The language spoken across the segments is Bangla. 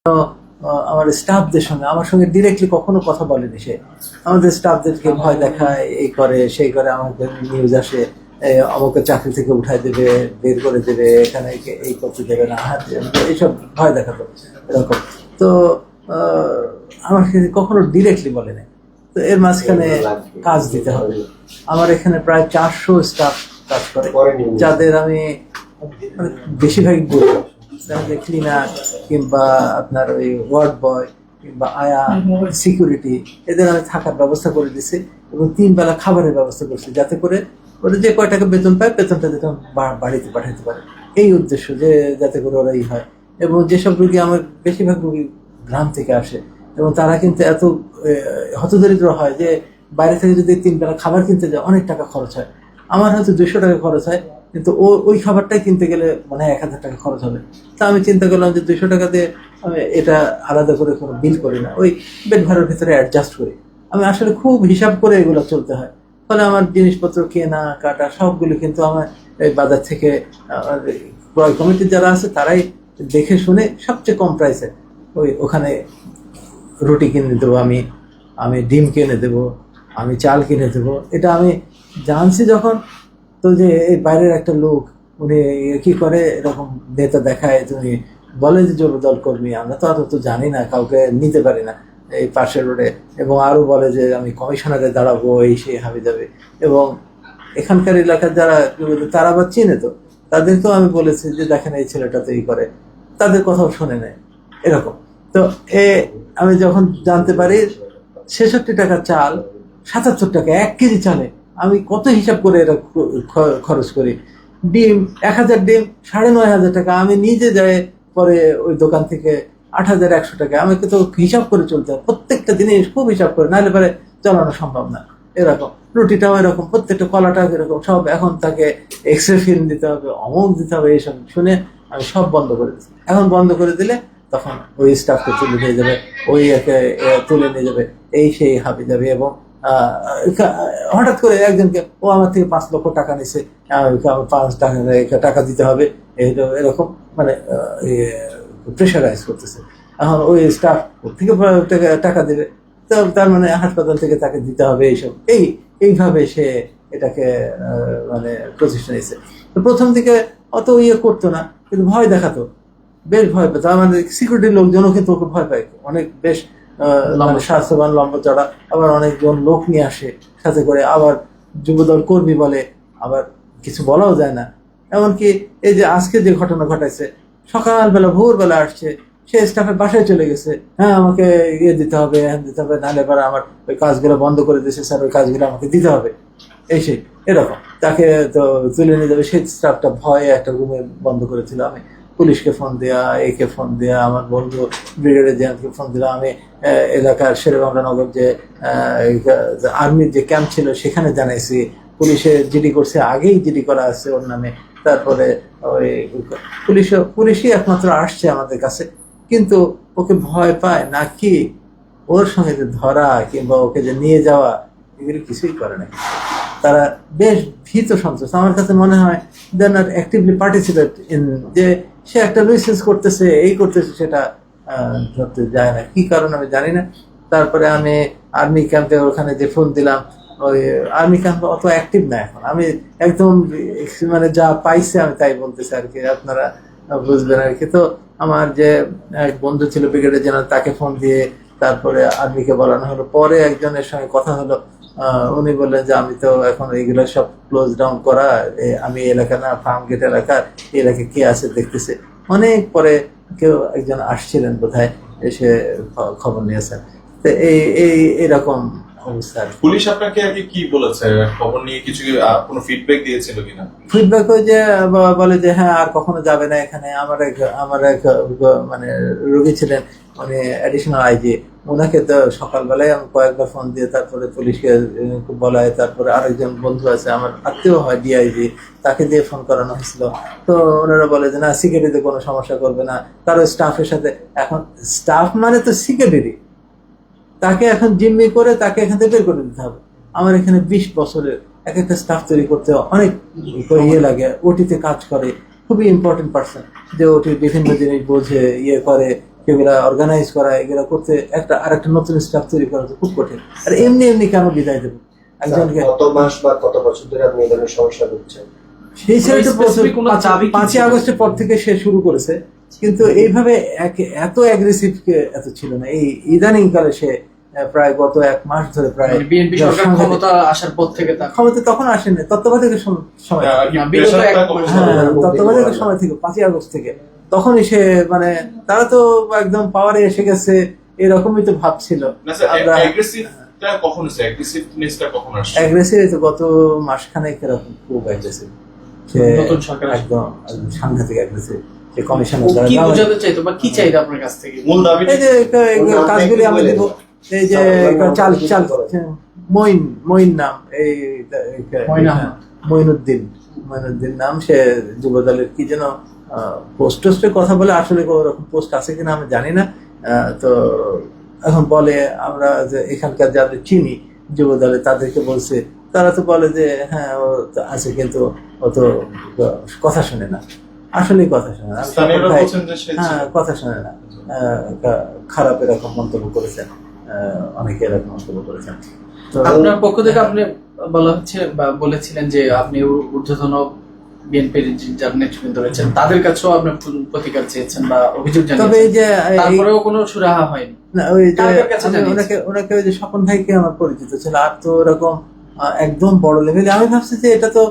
আমার স্টাফদের সঙ্গে আমার সঙ্গে ডিরেক্টলি কখনো কথা বলেনি সে। আমাদের স্টাফদেরকে ভয় দেখায়, এই করে সেই করে, আমাকে নিউজ আসে আমাকে চাকরি থেকে উঠাই দেবে, বের করে দেবে, এখানে এই করতে দেবে না, এইসব ভয় দেখাতো এরকম। তো আমাকে কখনো ডিরেক্টলি বলে নাই। তো এর মাঝখানে কাজ দিতে হবে। আমার এখানে প্রায় 400 স্টাফ কাজ করে, যাদের আমি মানে বেশিরভাগই বলি ক্লিনার কিংবা আপনার ওই ওয়ার্ড বয় কিংবা আয়া সিকিউরিটি, এদের আমি থাকার ব্যবস্থা করে দিছি এবং 3 বেলা খাবারের ব্যবস্থা করছি, যাতে করে ওরা যে কয় টাকা বেতন পায় বেতনটা যাতে বাড়িতে পাঠাতে পারে, এই উদ্দেশ্য, যে যাতে করে ওরা হয়। এবং যেসব রুগী, আমার বেশিরভাগ রুগী গ্রাম থেকে আসে এবং তারা কিন্তু এত হতদরিদ্র হয় যে বাইরে থেকে যদি 3 বেলা খাবার কিনতে যায় অনেক টাকা খরচ হয়। আমার হয়তো 200 টাকা খরচ হয়, কিন্তু ওই খাবারটাই কিনতে গেলে মানে 1000 টাকা খরচ হবে। তা আমি চিন্তা করলাম যে 200 টাকা দিয়ে আমি এটা আলাদা করে কোনো বিল করি না, ওই বেড ভাড়ার ভিতরে অ্যাডজাস্ট করি। আমি আসলে খুব হিসাব করে এগুলো চলতে হয়। ফলে আমার জিনিসপত্র কেনা কাটা সবগুলো কিন্তু আমার এই বাজার থেকে ক্রয় কমিটির যারা আছে তারাই দেখে শুনে সবচেয়ে কম প্রাইসে ওখানে রুটি কিনে দেবো, আমি ডিম কিনে দেবো, আমি চাল কিনে দেবো। এটা আমি জানছি যখন, তো যে এই বাইরের একটা লোক উনি কি করে এরকম নেতা দেখায়, তুমি বলে যে যুবদল কর্মী, আমরা তো অত জানি না, কাউকে নিতে পারি না এই পাশের রোডে, এবং আরো বলে যে আমি কমিশনারে দাঁড়াবো, এই সেই হাবি যাবে। এবং এখানকার এলাকার যারা তারা আবার চিনে, তো তাদেরকেও আমি বলেছি যে দেখেন এই ছেলেটা তো এই করে, তাদের কথাও শোনে নেয় এরকম। তো আমি যখন জানতে পারি 66 টাকা চাল, 77 টাকা 1 কেজি চালে, আমি কত হিসাব করে এটা খরচ করি। ডিম 1000 ডিম 9500 টাকা, আমি নিজে যাই পরে ওই দোকান থেকে 8100 টাকা। আমাকে তো হিসাব করে চলতে হয়, প্রত্যেকটা জিনিস খুব হিসাব করে, নাহলে পরে চালানো সম্ভব না এরকম। রুটিটাও এরকম, প্রত্যেকটা কলাটাও এরকম, সব এখন তাকে এক্সরে ফিল্ম দিতে হবে, অমুক দিতে হবে, এইসব শুনে আমি সব বন্ধ করে দিচ্ছি। এখন বন্ধ করে দিলে তখন ওই স্টাফকে তুলে নিয়ে যাবে, ওই একে তুলে নিয়ে যাবে, এই সেই হাবি যাবে। এবং হঠাৎ করে একজনকে, ও আমার থেকে 5 লক্ষ টাকা নিছে, 5 টাকা দিতে হবে, এরকম মানে প্রেশারাইজ করতেছে। এখন ওই স্টাফ থেকে টাকা দেবে, তো তার মানে হাসপাতাল থেকে তাকে দিতে হবে, এইসব এইভাবে সে এটাকে মানে প্রতিষ্ঠা নিয়েছে। তো প্রথম দিকে অত করতো না, কিন্তু ভয় দেখাতো, বেশ ভয় পেত। আমাদের সিকিউরিটির লোকজনও কিন্তু ওকে ভয় পায়, অনেক বেশ মানে স্বাস্থ্যবান, লম্বা চড়া, আবার অনেকজন লোক নিয়ে আসে সাথে করে, আবার যুবদল কর্মী বলে, আবার কিছু বলাও যায় না। এমনকি এই যে আজকে যে ঘটনা ঘটাইছে, সকালবেলা ভোরবেলা আসছে, সে স্টাফের বাসায় চলে গেছে, হ্যাঁ আমাকে দিতে হবে, দিতে হবে, নাহলে এবার আমার ওই কাজগুলো বন্ধ করে দিয়েছে স্যার, ওই কাজগুলো আমাকে দিতে হবে, এই সেই এরকম। তাকে তো তুলে নিয়ে যাবে, সেই স্টাফটা ভয়ে একটা রুমে বন্ধ করেছিল। আমি পুলিশকে ফোন দেওয়া, একে ফোন দেওয়া, আমার বন্ধু ব্রিগেডিয়ার জেনারেলকে ফোন দিলাম, আমি এলাকার শেরেবাংলানগর যে আর্মির যে ক্যাম্প ছিল সেখানে জানাইছি, পুলিশে জিডি করছে, আগেই জিডি করা আছে ওর নামে। তারপরে ওই পুলিশই একমাত্র আসছে আমাদের কাছে, কিন্তু ওকে ভয় পায় নাকি ওর সঙ্গে যে ধরা কিংবা ওকে যে নিয়ে যাওয়া, এগুলো কিছুই করে না। তারা বেশ ভীত সন্ত্রস্ত। আমার কাছে মনে হয় they not actively participate in, যে সে একটা লুইসেন্স করতেছে, এই করতেছে, সেটা ধরতে যায় না, কি কারণ আমি জানি না। তারপরে আমি আর্মি ক্যাম্পে ওখানে যে ফোন দিলাম, ওই আর্মি ক্যাম্প অত অ্যাক্টিভ না এখন, আমি একদম মানে যা পাইছে আমি তাই বলতেছি আর কি, আপনারা বুঝবেন আর কি। তো আমার যে এক বন্ধু ছিল ব্রিগেডিয়ার জেনারেল, তাকে ফোন দিয়ে তারপরে আর্মিকে বলানো হলো। পরে একজনের সঙ্গে কথা হলো, উনি বললেন যে আমি তো এখন এইগুলো সব ক্লোজ ডাউন করা, আমি এলাকা না, ফার্ম গেট এলাকার, এই এলাকায় কে আছে দেখতেছে। অনেক পরে কেউ একজন আসছিলেন বোধহয়, এসে খবর নিয়েছেন। তো এইরকম অবস্থা। পুলিশ আপনাকে আগে কি বলেছে, খবর নিয়ে কিছু কোনো ফিডব্যাক দিয়েছিল কিনা? ফিডব্যাক ওই যে বলে যে হ্যাঁ আর কখনো যাবে না এখানে। আমার এক মানে রোগী ছিলেন, মানে অ্যাডিশনাল আইজি, ওনাকে তো সকালবেলায় আমি কয়েকবার ফোন দিয়ে তারপরে পুলিশকে বলায়, তারপরে আরেকজন বন্ধু আছে আমার আত্মীয় হয় ডিআইজি, তাকে দিয়ে ফোন করানো হয়েছিল। তো ওনারা বলে যে না, সিকিউরিটিতে কোনো সমস্যা করবে না, কারো স্টাফের সাথে। এখন স্টাফ মানে তো সিকিউরিটি, তাকে এখন জিম্মি করে তাকে এখান থেকে বের করে দিতে হবে। আমার এখানে 20 বছরের এক একটা স্টাফ তৈরি করতে অনেক লাগে, ওটিতে কাজ করে, খুবই ইম্পর্টেন্ট পার্সন, যে ওটি বিভিন্ন জিনিস বোঝে, করে, এগুলা অর্গানাইজ করা, এগুলা করতে আরেকটা নতুন স্টাফ তৈরি করা তো খুব কঠিন। আর এমনি এমনি কেন বিদায় দেবো একজনকে? কত মাস বা কত বছর ধরে আপনি এই ধরনের সমস্যা ভুগছেন? সেই ছেলেটা specific কোনো দাবি কি 5ই ছিল? আগস্টের পর থেকে সে শুরু করেছে, কিন্তু এইভাবে এত অ্যাগ্রেসিভ এত ছিল না। এই ইদানিং কালে সে প্রায় গত 1 মাস ধরে প্রায় বিএনপি সরকার সাংঘাতিক- ক্ষমতা আসার পর থেকে তা ক্ষমতা তখন আসেনি, তত্ত্বাবধায়কের সময় আর কি না, বিগত প্রেশারটা এক কবে মাস। ছিল? হ্যাঁ, তত্ত্বাবধায়কের সময় থেকে 5ই আগস্ট থেকে তখনই সে মানে তারা তো একদম পাওয়ারে এসে গেছে এরকমই তো ভাবছিল। না স্যার, আমরা অ্যাগ্রেসিভটা কখন হচ্ছে? অ্যাগ্রেসিভনেসটা কখন আসছে? অ্যাগ্রেসিভ তো গত মাসখানেক এরকম খুব অ্যাগ্রেসিভ, সে নতুন সরকার আসবে। একদম সাংঘাতিক অ্যাগ্রেসিভ। যে কমিশনের ও দ্বারা কি দেওয়া- বোঝাতে চাইতো বা কি চাইতো আপনার কাছ থেকে? মূল দাবিটা এই যে কাজগুলি আমি দেব, এই যে চাল চাল মইন নাম, এই মঈন আহমদ। মঈনুদ্দিন নাম, সে যুবদলের কি যেন পোস্টের কথা বলে, আসলে ওরকম পোস্ট আছে কিনা আমি জানি না। তো এখন বলে আমরা যে এখানকার যাদের চিনি যুবদলে তাদেরকে বলছে, তারা তো বলে যে হ্যাঁ ও তো আছে, কিন্তু ও তো কথা শোনে না, আসলেই কথা শোনে না। আমি স্থানীয়রা ভাই- বলছেন যে সে হ্যাঁ, কথা শোনে না। খারাপ এরকম মন্তব্য করেছেন, অনেকে এরকম মন্তব্য করেছেন। তো আপনার পক্ষ থেকে আপনি বলা হচ্ছে বা বলেছিলেন যে আপনি ঊর্ধ্বতন বিএনপির যারা নেতৃবৃন্দ রয়েছেন তাদের কাছেও আপনি প্রতিকার চেয়েছেন বা অভিযোগ তবে এই জানিয়েছেন, যে তারপরেও কোনো সুরাহা হয়নি। না, ওই যে কার কাছে আমি জানিয়েছেন? ওনাকে ওই যে স্বপন ভাইকে আমার পরিচিত ছিল, আর তো ওরকম একদম বড় লেভেলে আমি ভাবছি যে এটা তো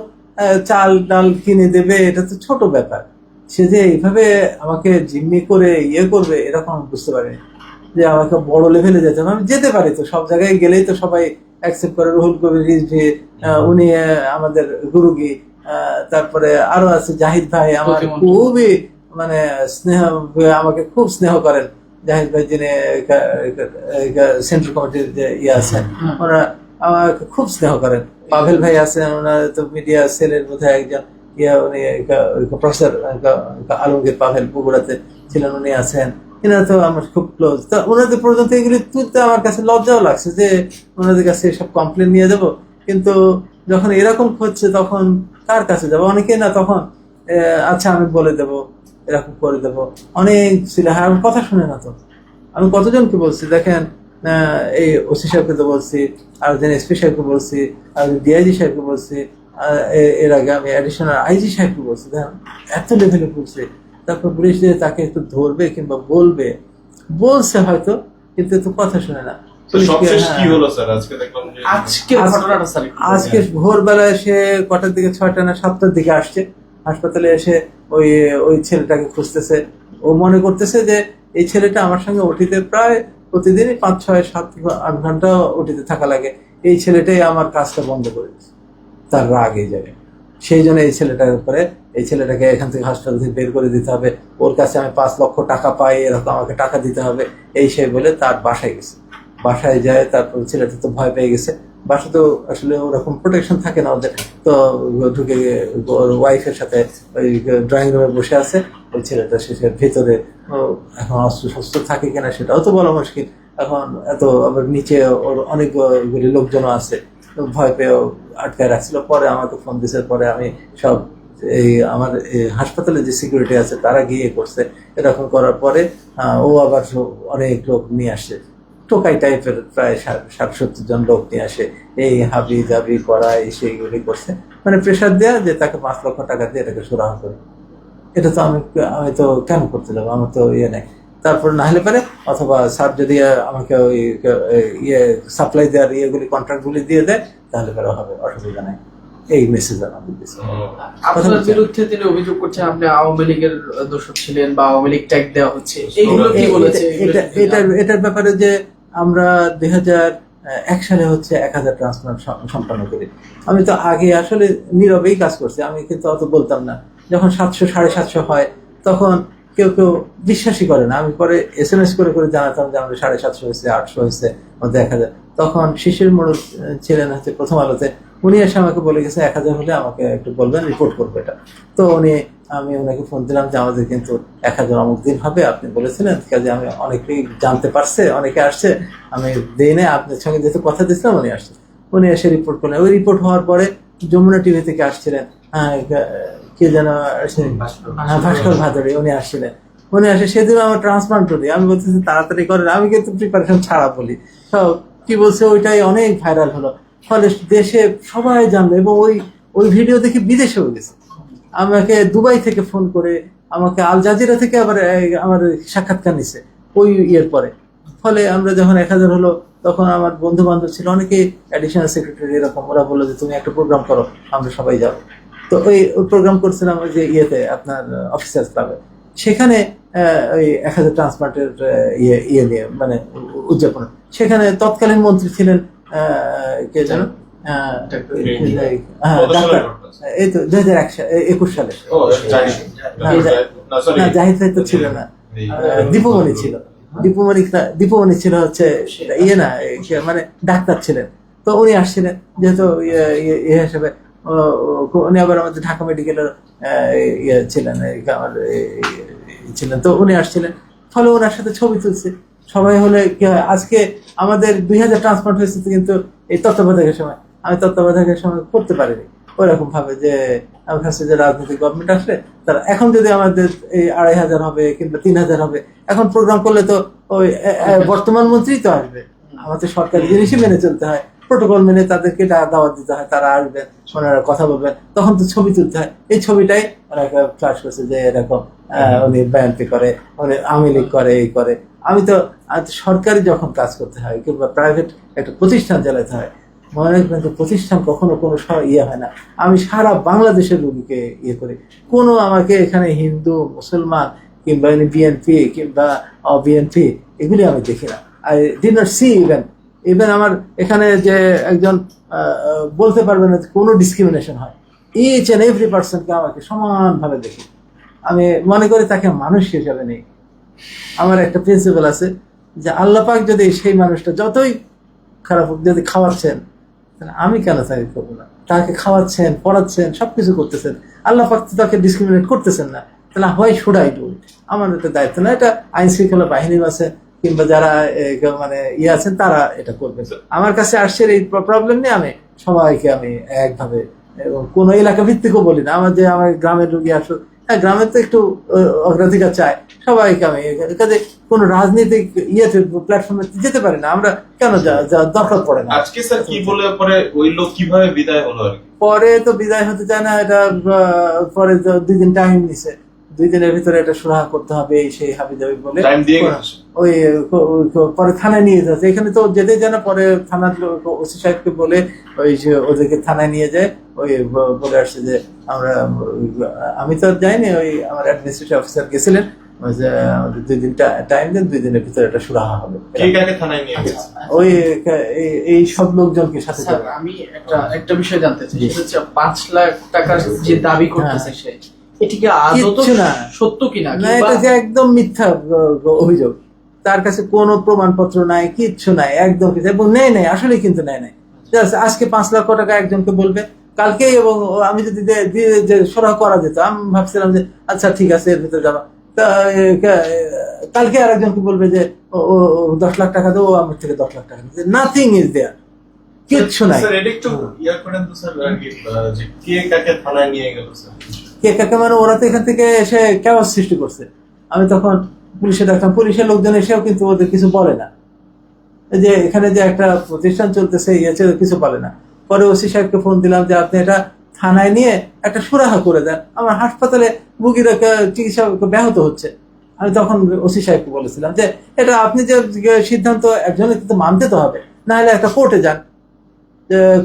চাল ডাল কিনে দেবে, এটা তো ছোট ব্যাপার। সে যে এইভাবে আমাকে জিম্মি করে করবে এরকম আমি বুঝতে পারিনি, যে আমাকে বড় লেভেলে যেতে হবে। আমি যেতে পারি তো, সব জায়গায় গেলেই তো সবাই অ্যাকসেপ্ট করে। রুহুল কবির রিজভী, উনি আমাদের গুরুগি, তারপরে আরো আছে জাহিদ ভাই, আমার প্রতিমন্ত্রী। খুবই মানে স্নেহ, আমাকে খুব স্নেহ করেন জাহিদ ভাই, যিনি সেন্ট্রাল কমিটির যে আছেন, ওনারা আমাকে খুব স্নেহ করেন। পাভেল ভাই আছেন, ওনার তো মিডিয়া সেলের মধ্যে একজন উনি প্রফেসর আলমগীর পাভেল, বগুড়াতে ছিলেন, উনি আছেন। এনারা তো আমার খুব ক্লোজ। তো ওনাদের পর্যন্ত এগুলি তুলতে আমার কাছে লজ্জাও লাগছে যে ওনাদের কাছে সব কমপ্লেন নিয়ে যাব, কিন্তু যখন এরকম হচ্ছে তখন কার কাছে যাবো? অনেকে না তখন আচ্ছা আমি বলে দেব, এরকম করে দেব, অনেক ছিল। হ্যাঁ, আমি কথা শুনে না তো। আমি কতজনকে বলছি, দেখেন এই ওসি সাহেবকে তো বলছি, আর একজন এসপি সাহেবকে বলছি, আর ডিআইজি সাহেবকে বলছি, এর আগে আমি অ্যাডিশনাল আইজি সাহেবকে বলছি। দেখেন এত লেভেলে বলছে, তারপর পুলিশ যে তাকে একটু ধরবে কিংবা বলছে হয়তো, কিন্তু তো কথা শুনে না। তো সবশেষ হ্যাঁ। কি হলো স্যার? আজকে দেখলাম যে আজকের ঘটনাটা স্যার একটু বলবেন। আজকে ভোরবেলায় সে কটার দিকে, 6টা না 7টার দিকে আসছে হাসপাতালে, এসে ওই ছেলেটাকে খুঁজতেছে। ও মনে করতেছে যে এই ছেলেটা আমার সঙ্গে ওটিতে প্রায় প্রতিদিনই 5, 6, 7, 8 ঘন্টা ওটিতে থাকা লাগে, এই ছেলেটাই আমার কাজটা বন্ধ করে দিচ্ছে, তার রাগ এই জায়গায়। সেই জন্য এই ছেলেটাকে এখান থেকে হাসপাতাল থেকে বের করে দিতে হবে, ওর কাছে আমি 5 লক্ষ টাকা পাই, এরকম আমাকে টাকা দিতে হবে, এই সে বলে তার বাসায় গেছে। বাসায় যায়, তারপর ছেলেটা তো ভয় পেয়ে গেছে। বাসা তো আসলে ওরকম প্রোটেকশন থাকে না ওদের, তো ঢুকে ওর ওয়াইফের সাথে ওই ড্রয়িং রুমে বসে আছে। ওই ছেলেটা শেষের ভিতরে এখন অস্ত্র শস্ত্র থাকে কিনা সেটাও তো বলা মুশকিল। এখন এত আবার নিচে ওর অনেকগুলি লোকজনও আছে, তো ভয় পেয়েও আটকায় রাখছিল। পরে আমাকে ফোন দিয়েছে, পরে আমি সব এই আমার হাসপাতালে যে সিকিউরিটি আছে তারা গিয়ে করছে। এরকম করার পরে ও আবার অনেক লোক নিয়ে আসে, টোকাই টাইপের প্রায় 60-70 জন লোক নিয়ে আসে, এই হাবি জাবি করা, এই সেইগুলি করছে, মানে প্রেশার দেয়া যে তাকে 5 লক্ষ টাকা দিয়ে এটাকে সুরাহা করে। এটা তো আমি তো কেন করতে যাবো? আমার তো নেই। তারপর না হলে পারে, অথবা স্যার যদি আমাকে ওই সাপ্লাই দেওয়ার ইয়েগুলি কন্ট্রাক্টগুলি দিয়ে দেয়, তাহলে পরে হবে, অসুবিধা নাই। এই মেসেজ আমাদের দিচ্ছে। আপনার বিরুদ্ধে তিনি অভিযোগ করছেন আপনি আওয়ামী লীগের দোষক ছিলেন বা আওয়ামী লীগ ট্যাগ দেওয়া হচ্ছে, এইগুলো কি বলেছে? এটার ব্যাপারে যে আমরা 2001 সালে হচ্ছে 1000 ট্রান্সপ্লান্ট সম্পন্ন করি। আমি তো আগে আসলে নীরবেই কাজ করছি, আমি কিন্তু অত বলতাম না। যখন 700 750 হয় তখন কেউ বিশ্বাসই করে না। আমি পরে SMS করে জানাতাম যে আমাদের 750 হয়েছে, 800 হয়েছে, 1000। তখন শিশির মোড়ল ছিলেন হচ্ছে প্রথম আলোতে, উনি এসে আমাকে বলে গেছে 1000 হলে আমাকে একটু বলবেন, রিপোর্ট করবো এটা। তো আমি ওনাকে ফোন দিলাম যে আমাদের কিন্তু 1000 অমুক দিন হবে, আপনি বলেছিলেন। কাজে আমি অনেকেই জানতে পারছে, অনেকে আসছে, আমি দিই না, আপনার সঙ্গে যেহেতু কথা দিয়েছিলাম উনি আসছে। উনি এসে রিপোর্ট করলেন। ওই রিপোর্ট হওয়ার পরে যমুনা টিভি থেকে আসছিলেন, কে যেন ভাস্কর ভাদুরী, উনি আসছিলেন। উনি আসে সেদিন আমার ট্রান্সপ্লান্ট করি, আমি বলতেছি তাড়াতাড়ি করেন, আমি কিন্তু প্রিপারেশন ছাড়া বলি। তো কি বলছে ওইটাই অনেক ভাইরাল হলো, ফলে দেশে সবাই জানলো এবং ওই ভিডিও দেখে বিদেশেও গেছে। আমাকে দুবাই থেকে ফোন করে, আমাকে আল জাজিরা থেকে আবার আমার সাক্ষাৎকার নিছে ওই ইয়ের পরে। ফলে আমরা যখন 1000 হলো, তখন আমার বন্ধু বান্ধব ছিল অনেকে, অ্যাডিশনাল সেক্রেটারি এরকম, ওরা বললো যে তুমি একটা প্রোগ্রাম করো, আমরা সবাই যাবো। তো ওই প্রোগ্রাম করছিলাম ওই যে ইয়েতে আপনার অফিসার্স ক্লাবে, সেখানে ওই 1000 ট্রান্সপ্লান্টের ইয়ে নিয়ে মানে উদযাপন। সেখানে তৎকালীন মন্ত্রী ছিলেন কে যেন, ডাক্তার, এই তো 2021 সালে। না, জাহিদ ভাই তো ছিল না, দীপুমণি ছিল। দীপুমণি ছিল হচ্ছে ইয়ে না, মানে ডাক্তার ছিলেন। তো উনি আসছিলেন যেহেতু ইয়ে হিসেবে, উনি আবার আমাদের ঢাকা মেডিকেলের ইয়ে ছিলেন, ছিলেন। তো উনি আসছিলেন, ফলে ওনার সাথে ছবি তুলছে সবাই। হলে কি হয়, আজকে আমাদের 2000 ট্রান্সপ্লান্ট হয়েছে, কিন্তু এই তত্ত্বাবধায়কের সময় আমি তত্ত্বাবধায়কের সময় করতে পারিনি ওইরকম ভাবে। যে আমার কাছে যে রাজনৈতিক গভর্নমেন্ট আসলে তারা এখন যদি আমাদের এই 2500 হবে কিংবা 3000 হবে, এখন প্রোগ্রাম করলে তো ওই বর্তমান মন্ত্রী তো আসবে। আমাদের সরকারি জিনিসই মেনে চলতে হয়, প্রোটোকল মেনে তাদেরকে দাওয়াত দিতে হয়, তারা আসবেন, ওনারা কথা বলবেন, তখন তো ছবি তুলতে হয়। এই ছবিটাই ওরা ফ্লাশ করছে যে এরকম উনি বিএনপি করে, উনি আওয়ামী লীগ করে, এই করে। আমি তো সরকারি যখন কাজ করতে হয় কিংবা প্রাইভেট একটা প্রতিষ্ঠান চালাতে হয়, মনে রাখবেন যে প্রতিষ্ঠান কখনো কোনো ইয়ে হয় না। আমি সারা বাংলাদেশের রোগীকে ইয়ে করি, কোনো আমাকে এখানে হিন্দু মুসলমান কিংবা বিএনপি কিংবা বিএনপি এগুলি আমি দেখি না। I did not see even আমার এখানে যে একজন বলতে পারবে না কোনো ডিসক্রিমিনেশন হয়, ইচ অ্যান্ড এভরি পার্সনকে আমাকে সমানভাবে দেখি। আমি মনে করি তাকে মানুষ হিসাবে নেই। আমার একটা প্রিন্সিপাল আছে যে আল্লাহ পাক যদি সেই মানুষটা যতই খারাপ হোক, যদি খাওয়াচ্ছেন, আমি কেন তাকে করবো না? তাকে খাওয়াচ্ছেন, পড়াচ্ছেন, সবকিছু করতেছেন, আল্লাহ পাক তাকে ডিসক্রিমিনেট করতেছেন না, তাহলে why should I do it? আমার এটা দায়িত্ব না। এটা আইন শৃঙ্খলা বাহিনী আছে কিংবা যারা মানে ইয়ে আছেন তারা এটা করবেন। আমার কাছে আসছে এই প্রবলেম নিয়ে আমি সবাইকে আমি একভাবে, এবং কোনো এলাকা ভিত্তিকও বলি না। আমার গ্রামের রোগী আসুক, হ্যাঁ গ্রামের তো একটু অগ্রাধিকার চাই, সবাইকে আমি কাজে কোনো রাজনৈতিক ইয়েতে প্ল্যাটফর্মে যেতে পারি না আমরা, কেন দরকার পড়ে না। আজকে স্যার কি বলে পরে ওই লোক কিভাবে বিদায় হলো আর কি? পরে তো বিদায় হতে চায় না, এটা পরে 2 দিন টাইম নিছে, 2 দিনের ভিতরে এটা সুরাহা করতে হবে, সেই হাবি যাবে বলে টাইম দিয়ে গেছে। ওই পরে থানায় নিয়ে যাচ্ছে। এখানে তো যেতে যায় না, পরে থানার ওসি সাহেবকে বলে ওই যে ওদেরকে থানায় নিয়ে যায়। ওই বলে আসছে যে আমি তো যাইনি, ওই আমার অ্যাডমিনিস্ট্রেটিভ অফিসার গেছিলেন, ওই যে আমাদের 2 দিন টাইম দেন, 2 দিনের ভিতরে এটা সুরাহা হবে। কে কাকে থানায় নিয়ে গেছে? ওই এই সব লোকজনকে সাথে স্যার, আমি একটা বিষয় জানতে চাই, সেটা হচ্ছে 5 লাখ টাকার যে দাবি করতেছে সে, এটি কি আদৌ সত্য কিনা? না, এটা যে একদম মিথ্যা অভিযোগ। তার কাছে কোনো প্রমাণপত্র নাই, কিচ্ছু নাই, একদম কিছু, এবং নেয় নাই, আসলে কিন্তু নেয় নাই। আজকে 5 লক্ষ টাকা একজনকে বলবে, কালকে, এবং আমি যদি যে সুরাহা করা যেত, আমি ভাবছিলাম যে আচ্ছা ঠিক আছে এর ভিতরে যাবা, কালকে আর একজনকে বলবে যে ও 10 লাখ টাকা দেবো, আমার থেকে 10 লাখ টাকা, নাথিং ইজ দেয়ার, কিচ্ছু নাই। স্যার এটা একটু ইয়া করেন তো স্যার, যে কে কাকে থানায় নিয়ে গেল স্যার? কে কাকে মানে ওরা তো এখান থেকে এসে কেওয়াস সৃষ্টি করছে। আমি তখন পুলিশে দেখলাম, পুলিশের লোকজন এসেও কিন্তু ওদের কিছু বলে না, যে এখানে যে একটা প্রতিষ্ঠান চলতেছে কিছু বলে না। পরে ওসি সাহেবকে ফোন দিলাম যে আপনি এটা থানায় নিয়ে একটা সুরাহা করে দেন, আমার হাসপাতালে রুগীরা চিকিৎসা ব্যাহত হচ্ছে। আমি তখন ওসি সাহেবকে বলেছিলাম যে এটা আপনি যে সিদ্ধান্ত একজনের কিন্তু মানতে তো হবে, না হলে একটা কোর্টে যান,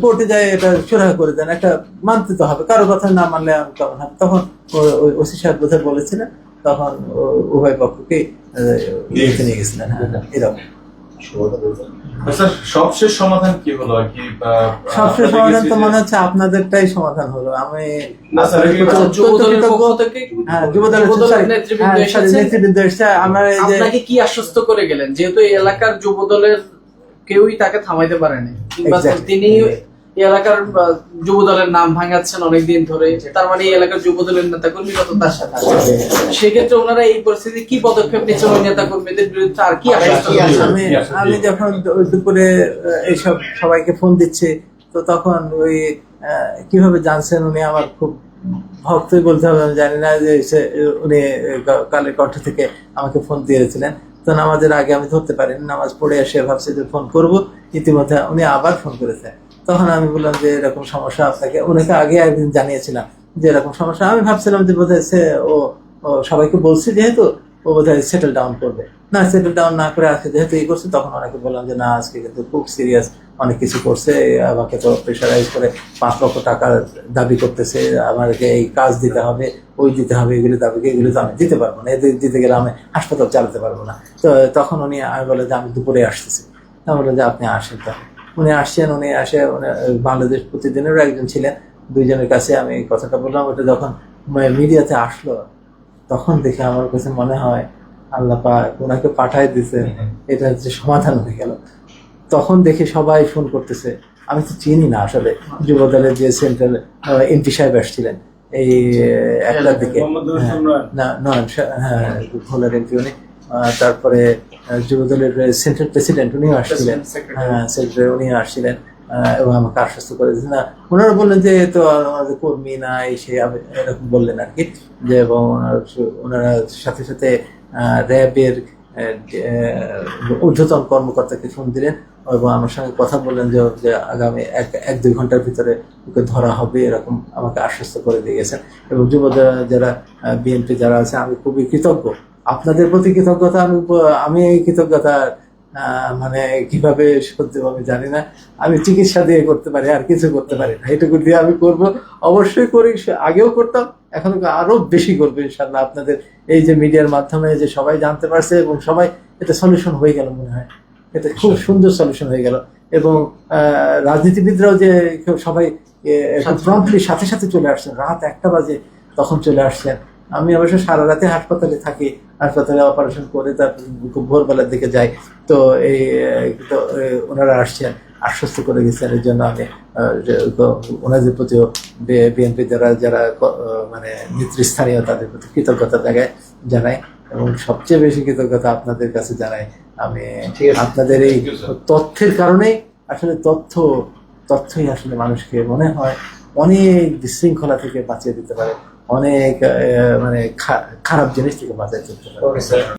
কোর্টে যায় এটা সুরাহা করে দেন, একটা মানতে তো হবে, কারো কথা না মানলে কেমন হবে। তখন ওসি সাহেব বোধহয় বলেছিলেন, তখন উভয় পক্ষকে নিয়ে গেছিলেন। হ্যাঁ, এরকম স্যার সবশেষ সমাধান কি হলো আর কি? সবশেষ সমাধান তো মনে হচ্ছে আপনাদেরটাই সমাধান হলো। আমি নেতৃবৃন্দ এসছে, আমরা আপনাকে কি আশ্বস্ত করে গেলেন, যেহেতু এই এলাকার যুবদলের কেউই তাকে থামাইতে পারেনি, কিংবা তিনি এই এলাকার যুবদলের নাম ভাঙাচ্ছেন অনেকদিন ধরে, তার মানে এই এলাকার যুবদলের নেতা কর্মীরা তো তার সাথে আছে। সেক্ষেত্রে ওনারা এই পরিস্থিতি কি পদক্ষেপ নিচ্ছেন ওই নেতা কর্মীদের বিরুদ্ধে, আর কি আশ্বস্ত? আমি যখন দুপুরে এইসব সবাইকে ফোন দিচ্ছি, তো তখন ওই কিভাবে জানছেন উনি আমার খুব ভক্তই বলতে হবে আমি জানি না, যে উনি কালের কণ্ঠ থেকে আমাকে ফোন দিয়েছিলেন। তো নামাজের আগে আমি ধরতে পারিনি, নামাজ পড়ে এসে ভাবছি যে ফোন করব, ইতিমধ্যে উনি আবার ফোন করেছেন। তখন আমি বললাম যে এরকম সমস্যা, আপনাকে ওনাকে আগে একদিন জানিয়েছিলাম যে এরকম সমস্যা। আমি ভাবছিলাম যে বোধহয় ও সবাইকে বলছে যেহেতু ও বোধহয় সেটেল ডাউন করবে, না সেটেল ডাউন না করে আজকে যেহেতু এই করছে, তখন ওনাকে বললাম যে না, আজকে কিন্তু খুব সিরিয়াস, অনেক কিছু করছে, আমাকে তো প্রেশারাইজ করে 5 লক্ষ টাকা দাবি করতেছে, আমাকে এই কাজ দিতে হবে, ওই দিতে হবে, এগুলো দাবি, এগুলো তো আমি দিতে পারবো না, এদের দিতে গেলে আমি হাসপাতাল চালাতে পারবো না। তো তখন উনি আমি বলে যে আমি দুপুরে আসতেছি। আমি বললাম যে আপনি আসেন। তখন উনি আসছেন, উনি বাংলাদেশ প্রতিদিনেরও একজন ছিলেন, দুইজনের কাছে আমি এই কথাটা বললাম। ওটা যখন মিডিয়াতে আসলো, তখন দেখে আমার কাছে মনে হয় আল্লাহ পাক ওনাকে পাঠায় দিছে, এটা হচ্ছে সমাধান হয়ে গেল। তখন দেখে সবাই ফোন করতেছে, আমি তো চিনি না আসলে। যুবদলের যে সেন্ট্রাল এমপি সাহেব আসছিলেন এই 1টার দিকে, নয়ন, হ্যাঁ ভোলার এমপি উনি। তারপরে যুবদলের সেন্ট্রাল প্রেসিডেন্ট উনিও আসছিলেন, হ্যাঁ সেক্রেটারি উনিও আসছিলেন, এবং আমাকে আশ্বস্ত করে দিয়েছেন। না, ওনারা বললেন যে তো আমাদের কর্মী নাই, সে এরকম বললেন আর কি, যে এবং ওনারা সাথে সাথে র্যাবের ঊর্ধ্বতন কর্মকর্তাকে ফোন দিলেন এবং আমার সঙ্গে কথা বললেন যে আগামী 1-2 ঘন্টার ভিতরে ওকে ধরা হবে, এরকম আমাকে আশ্বস্ত করে দিয়ে গেছেন। এবং যুবদল যারা বিএনপি যারা আছে, আমি খুবই কৃতজ্ঞ, আপনাদের প্রতি কৃতজ্ঞতা। আমি এই কৃতজ্ঞতা মানে কিভাবে করতে আমি জানি না। আমি চিকিৎসা দিয়ে করতে পারি, আর কিছু করতে পারি না, এটুকু দিয়ে আমি করব, অবশ্যই করি, আগেও করতাম, এখন আরো বেশি করবো ইনশাল্লাহ। আপনাদের এই যে মিডিয়ার মাধ্যমে যে সবাই জানতে পারছে এবং সবাই এটা সলিউশন হয়ে গেল, মনে হয় এটা খুব সুন্দর সলিউশন হয়ে গেল। এবং রাজনীতিবিদরাও যে সবাই প্রম্পটলি সাথে সাথে চলে আসছেন, রাত 1টা বাজে তখন চলে আসছেন। আমি অবশ্য সারা রাতে হাসপাতালে থাকি, হাসপাতালে অপারেশন করে তারপর খুব ভোরবেলার দিকে যাই। তো ওনারা আসছেন, আশ্বস্ত করে গেছেন। এর জন্য আমি ওনাদের প্রতিও বিএনপি যারা মানে নেতৃস্থানীয়, তাদের প্রতি কৃতজ্ঞতা জানাই এবং সবচেয়ে বেশি কৃতজ্ঞতা আপনাদের কাছে জানাই আমি। আপনাদের এই তথ্যের কারণেই আসলে তথ্যই আসলে মানুষকে মনে হয় অনেক বিশৃঙ্খলা থেকে বাঁচিয়ে দিতে পারে, অনেক মানে খারাপ জিনিস থেকে বাঁচিয়ে দিতে পারে।